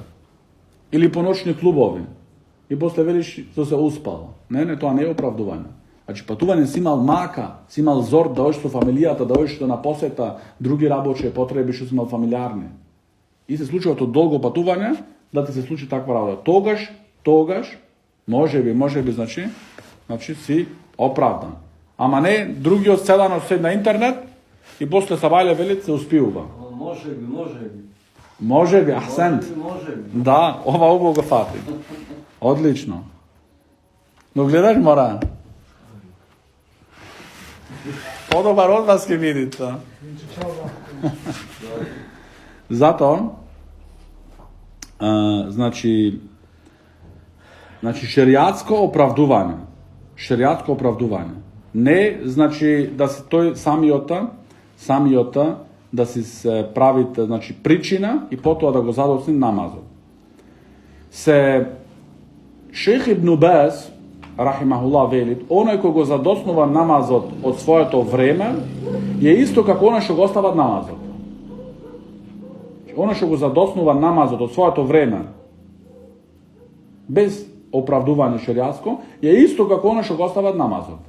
Или по ночни клубови. И после велиш што се успал. Не, тоа не е оправдување. Значи патување си имал мака, си имал зор да одиш со фамилијата, да одиш на посета, други рабочи потреби што си имал фамилиарни. И се случува тоа долго патување, да ти се случи таква работа. Тогаш, можеби, значи си оправдан. Ама не другиот седано сед на интернет и после сабајле велит се успиува. Можеби, ахсент. Да, ова убаво го фати. Одлично. Но гледаш, мора. Подобар од вас ќе видите. Затоа, значи шеријатско оправдување. Не значи да си тој самиота да си се правите значи причина и потоа да го задосни намазот. Се Шейх Ибн Баз рахимахуллах велит, оној кој го задоснува намазот од своето време е исто како оној што го остават намазот. Оној што го задоснува намазот од своето време без оправдување шеријатско е исто како оној што го остават намазот.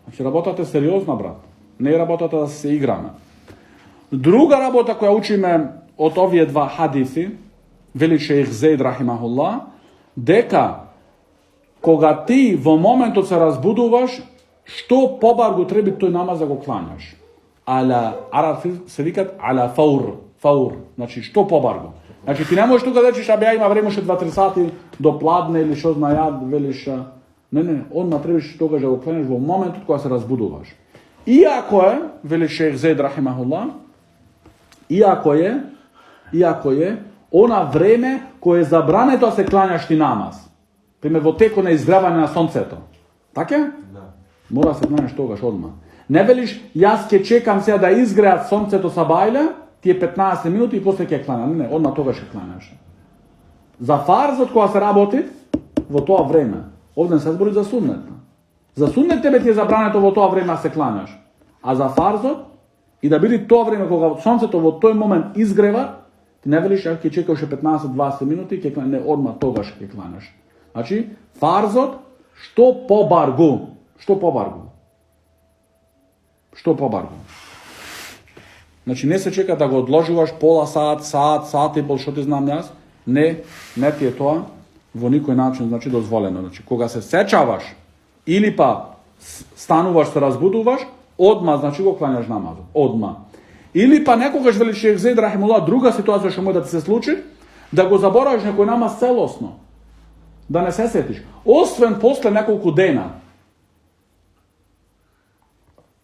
Значи работата е сериозна, брат. Не е работата да се играме. Друга работа која учиме од овие два хадиси veli šejh Zeid rahimahullah, дека кога ти во моментот се разбудуваш, што побаргу треба тој намаз да го кланяш. Аля, араб се викат аля фаур, значи што побаргу. Значи ти не можеш тука да речеш, абе ја има време уште 2-3 сати до пладне или што знајат, велиш, не, одма требаш тогаш да го кланеш во моментот кога се разбудуваш. Иако е, вели шейх Зейд рахимахулlah, иако е она време кое е забрането да се кланяш ти намаз. Пример, во теко на изгревање на сонцето. Така? Да. Мора да се кланяш тогаш одма. Не велиш, јас ќе чекам сега да изгреат сонцето са бајле, тие 15 минути и после ќе кланам. Не, одма тогаш ќе кланяш. За фарзот кога се работи, во тоа време. Овде се збори за суннет. За суннет тебе ти е забрането во тоа време да се кланяш. А за фарзот, и да биде тоа време кога сонцето во тој момент изгрева, ти не велиш, ќе чекаш 15-20 минути, ќе кланяш, не, одма тогаш ќе кланяш. Значи, фарзот, што побаргу. Значи, не се чека да го одложуваш пола сат и пол, што ти знам јас. Не ти е тоа во никој начин, значи, дозволено. Значи, кога се сечаваш, или па стануваш, се разбудуваш, одма, значи, го кланяш намазот. Одма. Или па некогаш, вели шейх Зейд рахимулlah, друга ситуација што може да ти се случи, да го заборавиш некој намаз целосно. Да не се сетиш. Освен после неколку дена.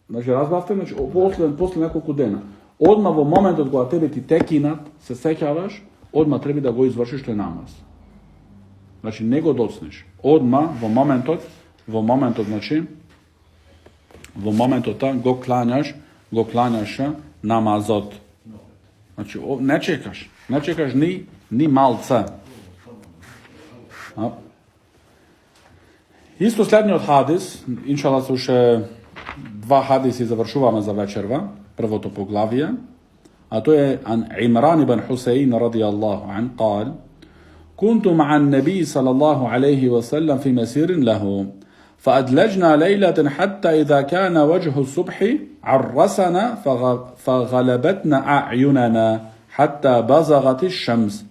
Значи, разбавте, значи, после неколку дена. Одма во моментот кога тебе ти текинат, се сеќаваш, одма треба да го извршиш тој намаз. Значи, не го доцнеш. Одма, во моментот, значи, во моментот го кланяш намазот. Значи, не чекаш ни малце. Исто следниот хадис, иншалла се уште 2 хадиси завршуваме за вечерва, првото поглавие, а тоа е ан Имран ибн Хусейн радијаллаху ан, قال: كنت مع النبي صلى الله عليه وسلم في مسير له فأدلجنا ليلة حتى إذا كان وجه الصبح عرسنا فغلبتنا أعيننا حتى بزغت الشمس.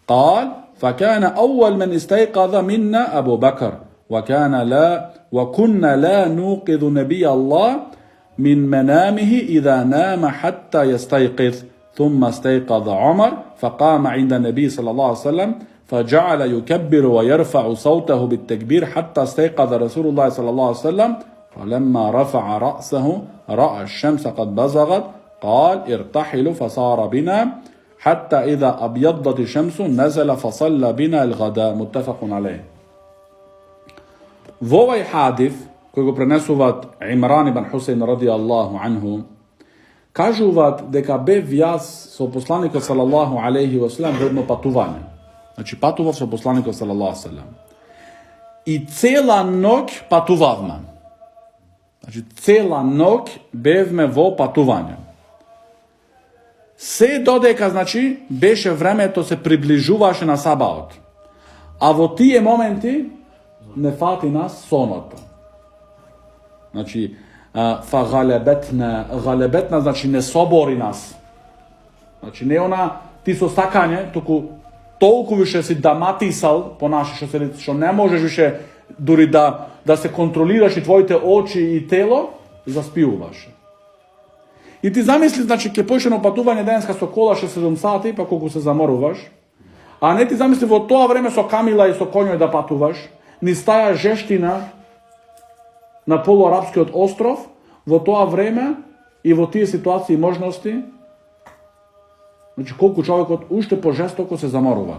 قال: فكان أول من استيقظ منا أبو بكر وكنا لا نوقظ نبي الله من منامه إذا نام حتى يستيقظ. ثم استيقظ عمر فقام عند النبي صلى الله عليه وسلم فجعل يكبر ويرفع صوته بالتكبير حتى استيقظ رسول الله صلى الله عليه وسلم فلما رفع رأسه رأى الشمس قد بزغت قال: ارتحلوا فصار بنا حتى إذا أبيضت الشمس نزل فصلى بنا الغداء. متفق عليه. Во овај хадис, кој го пренесуваат Имран ибн Хусейн радијаллаху анху, кажуваат дека бев јас со посланикот салаллаху алейхи ва салам во едно патување. Значи, патував со посланикот салаллаху алейхи ва салам. И цела ноќ патувавме. Значи, цела ноќ бевме во патување. Се додека, значи, беше времето се приближуваше на сабаот. А во тие моменти не фати нас сонот. Значи, галебетна, значи не собори нас. Значи, не она ти со сакање, туку толку више си даматисал по наше што не можеш више дури да се контролираш и твоите очи и тело, заспиуваш. И ти замисли, значи, ќе појшеш на патување денеска со кола 6-7 сати, па колку се заморуваш, а не ти замисли во тоа време со камила и со коњој да патуваш, ни стаја жештина на полуарапскиот остров, во тоа време и во тие ситуации и можности, значи колку човекот уште пожестоко се заморува.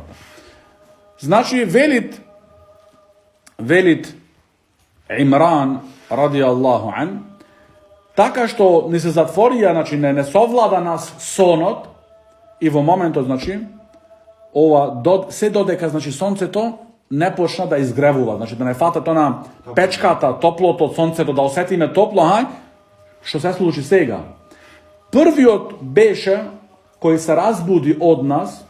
Значи велит Имран радијаллаху ан, така што ни се затворија, значи не совлада нас сонот и во моментот, значи, се додека, значи, сонцето не почна да изгревува, значи да не фатат она печката, топлото од сонцето, да осетиме топло, што се случи сега. Првиот беше кој се разбуди од нас,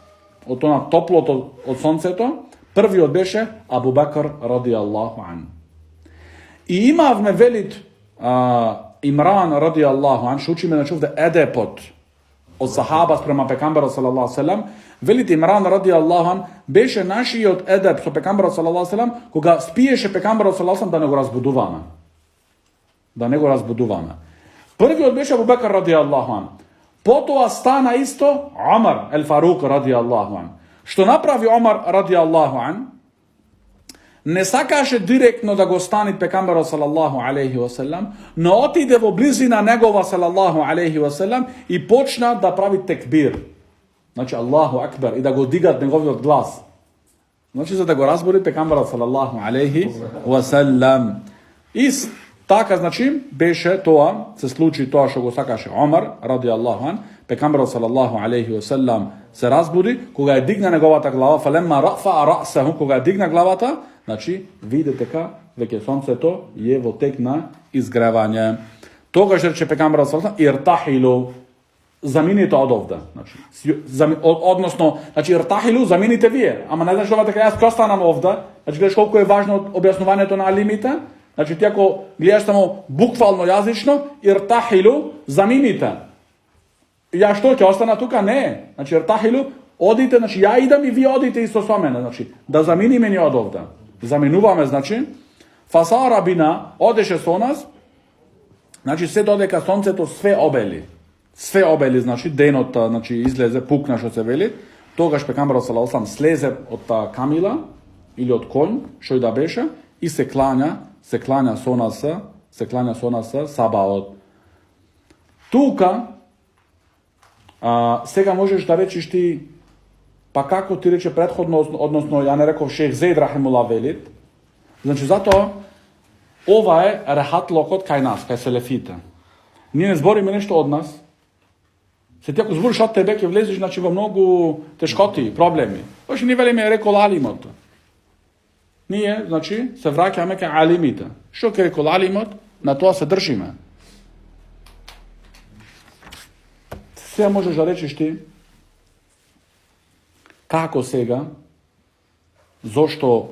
од она топлото од сонцето, првиот беше Абу Бакр радијаллаху ан. И имавме, велит Имран радијаллаху ан, што учиме, значи, овде едепот od sahaba prema pejgamberu sallallahu alejhi ve sellem, velite Imran radijallahu an, beše naši od edeb so pejgamberu sallallahu alejhi ve sellem, koga spiješe pejgamberu sallallahu alejhi ve sellem da nego razbuduvana. Da nego razbuduvana. Prvi od beše Abu Bekr radijallahu an. Potova stana isto Omar el Faruk radijallahu an. Što napravi Omar radijallahu an? Ne sakaše direktno da go stani pejgambera sallallahu alejhi ve sellem, no otide v blizina njegova sallallahu alejhi ve sellem i počna da pravi tekbir. Znači Allahu akbar i da go digat njegov glas. Znači za da go razbudi pejgambera sallallahu alejhi ve sellem. Ist така, znači, беше тоа, се случи тоа што го сакаше Омар, радијаллаху ан, пекамберот салаллаху алейхи ва селам се разбуди, кога ја дигна неговата глава, фалемма рафа ра'саху, кога ја дигна главата, значи, виде дека веќе сонцето е во тек на изгревање. Тогаш рече пекамберот салаллаху алейхи ва селам, иртахилу, замините од овде. Значи, односно, значи, иртахилу, замините вие. Ама не знаеш тоа дека јас ќе останам овде, значи, гледаш колку е важно објаснувањето на алимите. Значи, ти ако гледаш само буквално јазично, иртахилу, замините. Ја што, ќе остана тука? Не. Значи, иртахилу, одите, значи, ја идам и вие одите исто со мене. Значи, да заминиме ни од овде. Заминуваме, значи, фасара бина, одеше со нас, значи, се додека сонцето све обели. Све обели, значи, денот, значи, излезе, пукна, што се вели, тогаш пекамберот салаллаху алейхи ва селем слезе од таа камила, или од конј, што и да беше, и се клања со нас сабаот. Тука, сега можеш да речеш ти, па како ти рече предходно, односно, ја не реков шех Зейд рахимуллах велит, значи затоа, ова е рехатлокот кај нас, кај селефите. Ние не збориме нешто од нас. Се ти ако збориш од тебе, ќе влезеш, значи, во многу тешкоти, проблеми. Пошто ни велиме рекол алимот. Ние, значи, се враќаме кај алимите. Што ке рекол алимот, на тоа се држиме. Сега можеш да речеш ти, како сега, зошто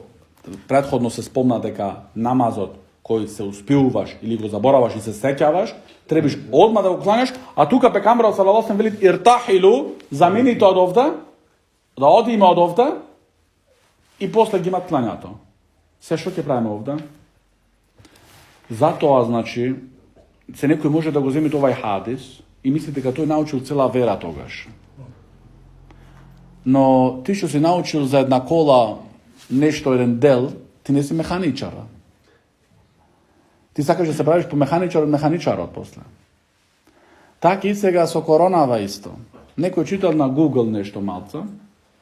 предходно се спомна дека намазот кој се успиуваш или го забораваш и се сеќаваш, требаш одма да го кланяш, а тука пекамберот салаллаху алейхи ва селем велит иртахилу, замините од овде, да одиме од овде и после ги имат клањато. Се што ќе правиме овде? Затоа, значи, се некој може да го земе овај хадис и мисли дека тој научил цела вера тогаш. Но ти што си научил за една кола нешто, еден дел, ти не си механичар. Ти сакаш да се правиш по механичарот после. Така и сега со коронава исто. Некој читал на Google нешто малце,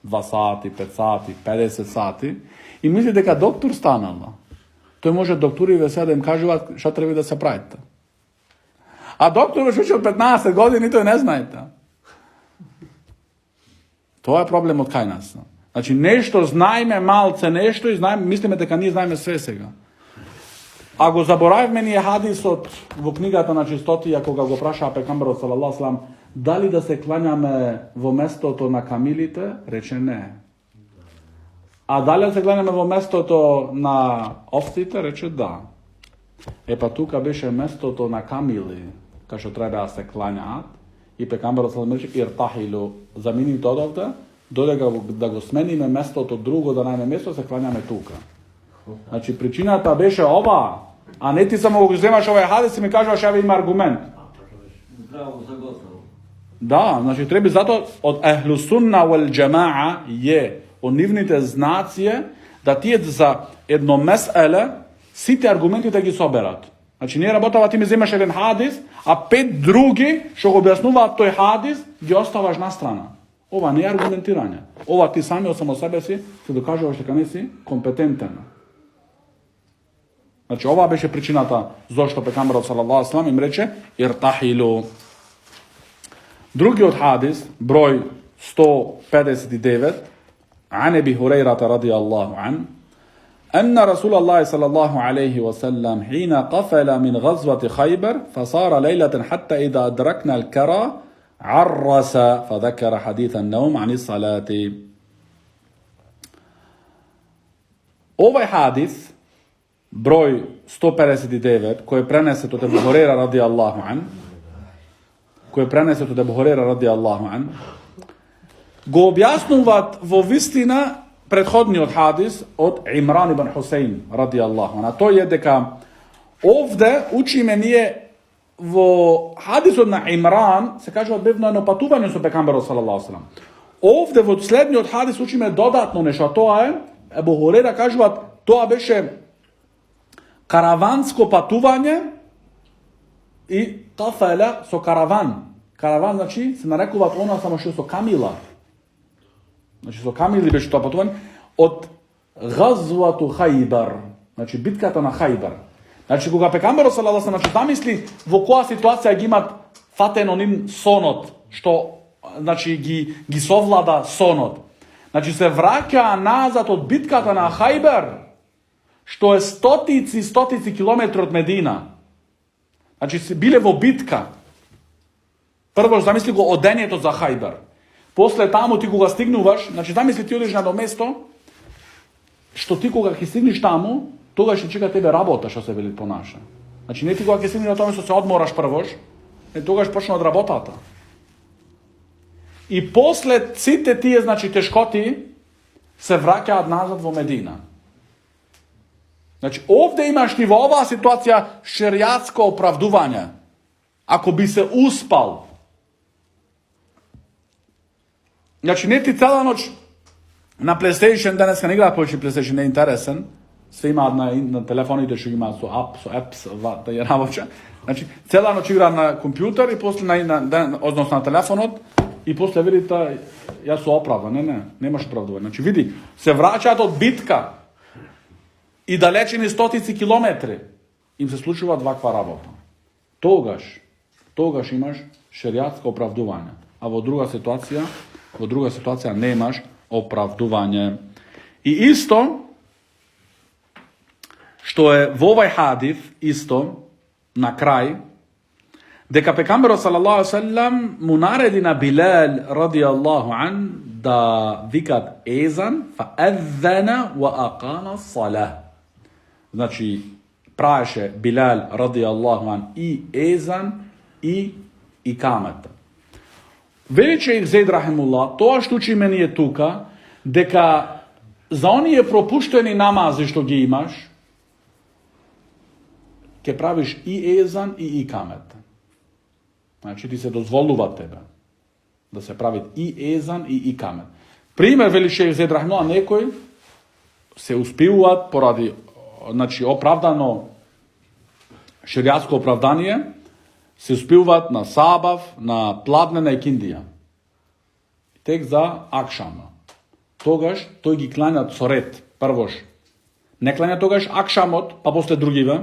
2 сати, 5 сати, 50 сати, и мисли дека доктор станала. Тој може докториве сега да им кажуваат што треба да се правите. А доктор веш учил 15 години, тој не знаете. Тоа е проблемот кај нас. Значи, нешто знаеме малце нешто и знаеме, мислиме дека ние знаеме све сега. А го заборавме ние хадисот во книгата на чистотија, кога го прашаа пекамберот салаллаху алейхи ва селем, дали да се кланяме во местото на камилите, рече не. А дали да се кланяме во местото на овците, рече да. Епа тука беше местото на камили, кај што треба да се клањаат, и пекамберот салаллаху алейхи ва селем рече иртахилу, замините од овде, додека да го смениме местото друго, да најме место, се кланяме тука. Значи, причината беше ова, а не ти само го земаш овај хадис и ми кажуваш, еве има аргумент. Здраво за готово. Да, значи, треба затоа од Ехлусунна вал Джамаа е од нивните знаци да тие за едно меселе сите аргументи да ги соберат. Значи, не работава ти ми земаш еден хадис, а 5 други што го објаснуваат тој хадис, ги оставаш на страна. Ова не е аргументирање. Ова ти сами од само себе си се докажуваш дека не си компетентен. Значи, ова беше причината зошто пекамберот салаллаху алейхи ва селем им рече иртахилу. Другиот хадис, број 159, عن أبي هريرة رضي الله عنه أن رسول الله صلى الله عليه وسلم حين قفل من غزوة خيبر فصار ليلة حتى إذا أدركنا الكرى عرس فذكر حديث النوم عن الصلاة. Овај хадис, број 159, кој е пренесет од Абу Хурейра радијаллаху ан, koje prenese od Ebu Hurajre radijallahu an, go objasnuvat vo vistina prethodni od hadis od Imran ibn Husein radijallahu an. A to je deka ovde učime nije vo hadisu na Imran se kaže odbivno jedno patuvanje su pekamberu sallallahu sallam. Ovde vo slednji od hadis učime dodatno nešto, a to je Ebu Hurajra kažuvat to beše karavansko patuvanje i kafela so karavan. Karavan znači se narekuvat ono samo što su kamila. Znači su kamili beše to patuvanje od gazvatu Hajbar. Znači bitkata na Hajbar. Znači koga pekamberu sallallahu sallam, znači zamisli vo koja situacija gimat fatenonin sonot, što znači gi sovlada sonot. Znači se vraća nazad od bitkata na Hajbar, što je stotici kilometra od Medina. Znači bile vo bitka. Prvo zamisli go odenjeto za Hajbar. Posle tamo ti koga stignuvaš, znači zamisli ti odeš na mesto, što ti koga ki stigniš tamo, toga što čeka tebe rabota što se veli ponaša. Znači ne ti koga ki stigniš na tome što se odmoraš prvoš, ne toga što počne od rabotata. I posle cite tije, znači teškoti, se vraća nazad vo Medina. Znači ovdje imaš nivo ova situacija šerijatsko opravduvanje. Ako bi se uspal. Znači ne ti cela noć na PlayStation, danas kad ne igra počin PlayStation, ne interesan. Sve ima na telefonu ideš, ima su apps, da je navoća. Znači cela noć igra na kompjuter i posle odnosno na telefon i posle vidite, ja su opravdan. Ne, nemaš opravdovati. Znači vidi, se vraćat od bitka i dalečini stotici kilometri, im se slučuva dva kvarabota. Togaš imaš šerijatsko opravduvanje. A vo druga situacija nemaš opravduvanje. I isto, što je v ovaj hadith, isto, na kraj, deka pekambero sallallahu sallam mu naredi na Bilal radijallahu an da vikat ezan fa adzana wa aqama salah. Znači, praše Bilal radijallahu an i ezan i ikamet. Veliče ih Zaid rahimullah, to što uči meni je tuka, deka za oni je propušteni namazi što gi imaš, ke praviš i ezan i ikamet. Znači ti se dozvoluva tebe da se pravi i ezan i ikamet. Primjer veli šejh Zaid rahimullah, nekoj se uspivat poradi, znači opravdano šerijatsko opravdanje, se uspivat na sabav, na pladnena i kindija. Tek za akšama. Togaš, toj gi klanja coret, prvoš. Ne klanja togaš akšamot, pa posle drugive.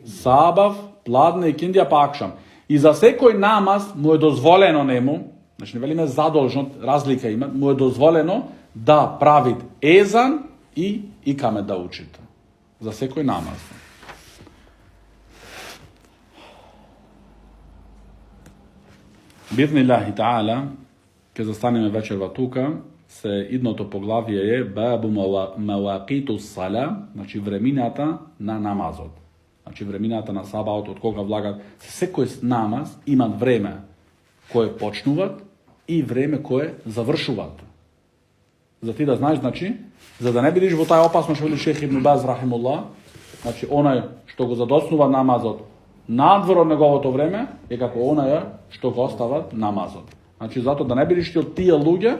Sabav, pladne i kindija, pa akšam. I za sekoj namaz mu je dozvoljeno njemu, znači ne velime zadolžno, razlika ima, mu je dozvoljeno da pravit ezan i ikamet da učite. Za sekoj namaz. Bidnillahi ta'ala, ke zastaneme večer vatuka, se idното poglavje je babu mawaqitu sala, znači vreminata na namazot. Znači vreminata na sabaot, od koga vlagat. Sekoj namaz ima vreme koje počnuvat i vreme koje završuvat. Za ti da znaš, znači, za da ne vidiš vo taj opasno što veli šejh Ibn Baz rahimullah, znači onaj što go zadosnuva namazot nadvor od njegovo vreme je kako ona je što ga ostavat namazot. Znači zato da ne vidiš ti od tije luge,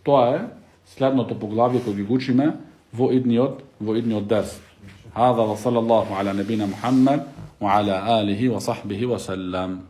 to je sledното poglavje koje gi učime vo idniot ders. Hada wa sallallahu ala nebina Muhammad wa ala alihi wa sahbihi wa sallam.